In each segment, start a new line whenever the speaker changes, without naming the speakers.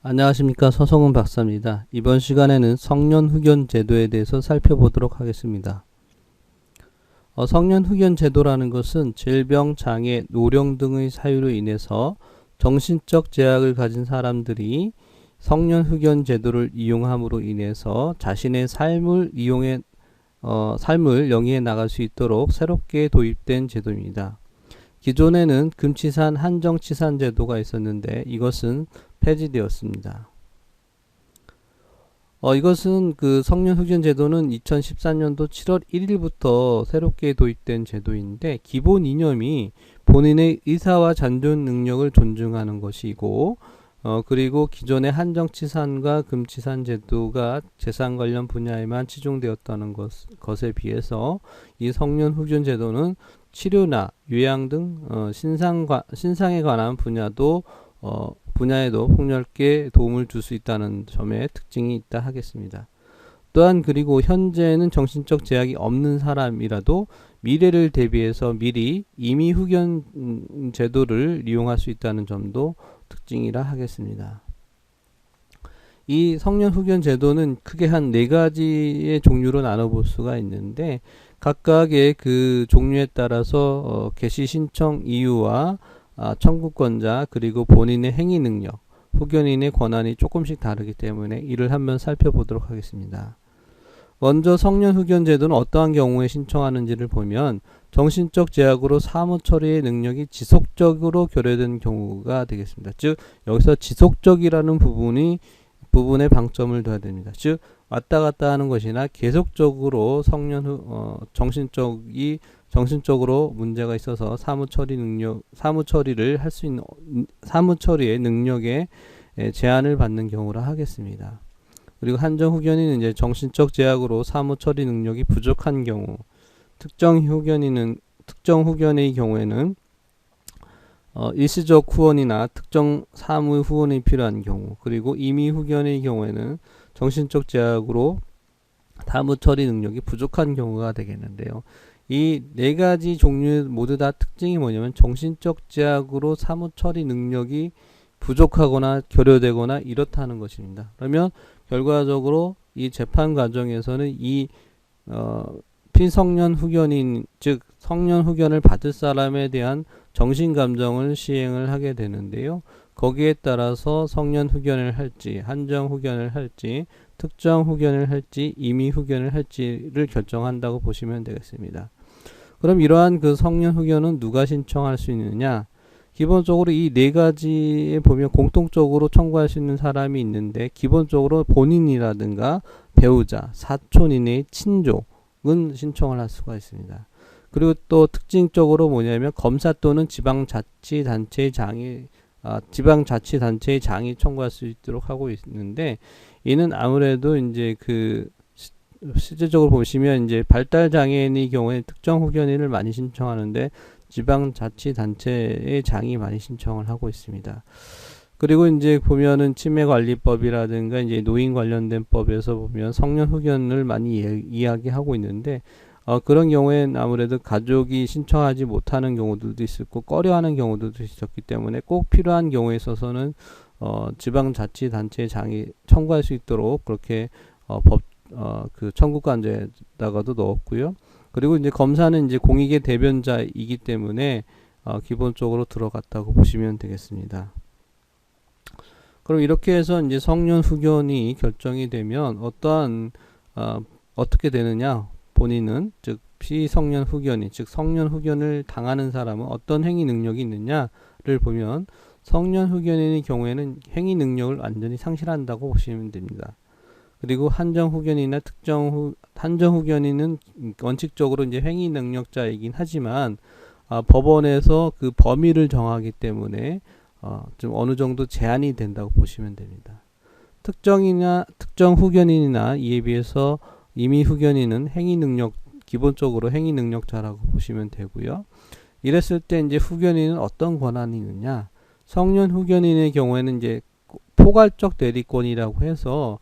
안녕하십니까, 서성은 박사입니다. 이번 시간에는 성년 후견 제도에 대해서 살펴보도록 하겠습니다. 성년 후견 제도라는 것은 질병, 장애, 노령 등의 사유로 인해서 정신적 제약을 가진 사람들이 성년 후견 제도를 이용함으로 인해서 자신의 삶을 영위해 나갈 수 있도록 새롭게 도입된 제도입니다. 기존에는 금치산 한정치산 제도가 있었는데 이것은 폐지되었습니다. 이것은 그 성년 후견 제도는 2014년도 7월 1일부터 새롭게 도입된 제도인데 기본 이념이 본인의 의사와 잔존 능력을 존중하는 것이고 그리고 기존의 한정치산과 금치산 제도가 재산 관련 분야에만 치중되었다는 것에 비해서 이 성년 후견 제도는 치료나 요양 등 신상에 관한 분야에도 폭넓게 도움을 줄 수 있다는 점에 특징이 있다 하겠습니다. 또한 그리고 현재는 정신적 제약이 없는 사람이라도 미래를 대비해서 미리 임의 후견 제도를 이용할 수 있다는 점도 특징이라 하겠습니다. 이 성년 후견 제도는 크게 한 4가지의 종류로 나눠볼 수가 있는데 각각의 그 종류에 따라서 개시 신청 이유와 청구권자 그리고 본인의 행위 능력, 후견인의 권한이 조금씩 다르기 때문에 이를 한번 살펴보도록 하겠습니다. 먼저 성년 후견 제도는 어떠한 경우에 신청하는지를 보면 정신적 제약으로 사무 처리의 능력이 지속적으로 결여된 경우가 되겠습니다. 즉 여기서 지속적이라는 부분에 방점을 둬야 됩니다. 즉 왔다 갔다 하는 것이나 계속적으로 정신적으로 문제가 있어서 사무 처리를 할 수 있는 사무 처리의 능력에 제한을 받는 경우라 하겠습니다. 그리고 한정 후견인은 이제 정신적 제약으로 사무 처리 능력이 부족한 경우, 특정 후견의 경우에는 일시적 후원이나 특정 사무 후원이 필요한 경우, 그리고 임의 후견의 경우에는 정신적 제약으로 사무 처리 능력이 부족한 경우가 되겠는데요. 이 4가지 종류 모두 다 특징이 뭐냐면 정신적 제약으로 사무 처리 능력이 부족하거나 결여되거나 이렇다는 것입니다. 그러면 결과적으로 이 재판 과정에서는 이 피성년 후견인, 즉 성년 후견을 받을 사람에 대한 정신감정을 시행을 하게 되는데요. 거기에 따라서 성년 후견을 할지, 한정 후견을 할지, 특정 후견을 할지, 임의 후견을 할지를 결정한다고 보시면 되겠습니다. 그럼 이러한 그 성년 후견은 누가 신청할 수 있느냐? 기본적으로 이 4가지에 보면 공통적으로 청구할 수 있는 사람이 있는데 기본적으로 본인이라든가 배우자, 사촌 이내의 친족은 신청을 할 수가 있습니다. 그리고 또 특징적으로 뭐냐면 검사 또는 지방자치단체의 장이 청구할 수 있도록 하고 있는데 이는 아무래도 이제 실제적으로 보시면 이제 발달 장애인의 경우에 특정 후견인을 많이 신청하는데 지방자치단체의 장이 많이 신청을 하고 있습니다. 그리고 이제 보면은 치매관리법이라든가 이제 노인 관련된 법에서 보면 성년 후견을 많이 이야기하고 있는데 그런 경우엔 아무래도 가족이 신청하지 못하는 경우들도 있었고 꺼려하는 경우들도 있었기 때문에 꼭 필요한 경우에 있어서는 지방자치단체의 장이 청구할 수 있도록 그렇게 그 청구관제에다가도 넣었고요. 그리고 이제 검사는 이제 공익의 대변자이기 때문에 기본적으로 들어갔다고 보시면 되겠습니다. 그럼 이렇게 해서 이제 성년 후견이 결정이 되면 어떻게 되느냐? 본인은 즉 피성년 후견인, 즉 성년 후견을 당하는 사람은 어떤 행위 능력이 있느냐를 보면 성년 후견인의 경우에는 행위 능력을 완전히 상실한다고 보시면 됩니다. 그리고 한정 후견이나 한정 후견인은 원칙적으로 이제 행위 능력자이긴 하지만 법원에서 그 범위를 정하기 때문에 좀 어느 정도 제한이 된다고 보시면 됩니다. 특정 후견인이나 이에 비해서 임의 후견인은 기본적으로 행위 능력자라고 보시면 되고요. 이랬을 때 이제 후견인은 어떤 권한이 있느냐? 성년 후견인의 경우에는 이제 포괄적 대리권이라고 해서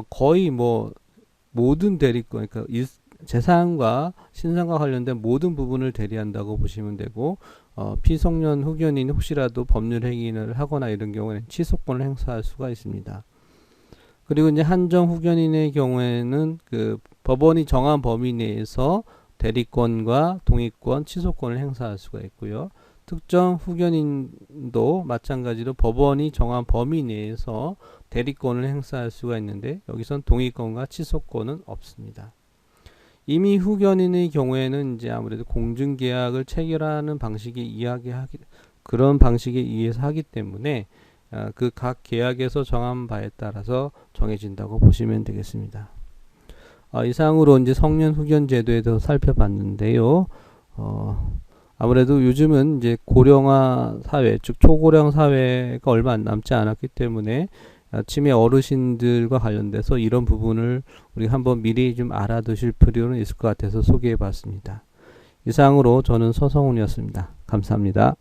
거의 모든 대리권, 그러니까 재산과 신상과 관련된 모든 부분을 대리한다고 보시면 되고 피성년 후견인이 혹시라도 법률 행위를 하거나 이런 경우에는 취소권을 행사할 수가 있습니다. 그리고 이제 한정 후견인의 경우에는 그 법원이 정한 범위 내에서 대리권과 동의권, 취소권을 행사할 수가 있고요. 특정 후견인도 마찬가지로 법원이 정한 범위 내에서 대리권을 행사할 수가 있는데 여기선 동의권과 취소권은 없습니다. 임의 후견인의 경우에는 이제 아무래도 공증계약을 체결하는 그런 방식에 의해서 하기 때문에 그 각 계약에서 정한 바에 따라서 정해진다고 보시면 되겠습니다. 이상으로 이제 성년 후견 제도에 대해서 살펴봤는데요. 아무래도 요즘은 이제 고령화 사회, 즉 초고령 사회가 얼마 안 남지 않았기 때문에 아침에 어르신들과 관련돼서 이런 부분을 우리 한번 미리 좀 알아두실 필요는 있을 것 같아서 소개해 봤습니다. 이상으로 저는 서성훈이었습니다. 감사합니다.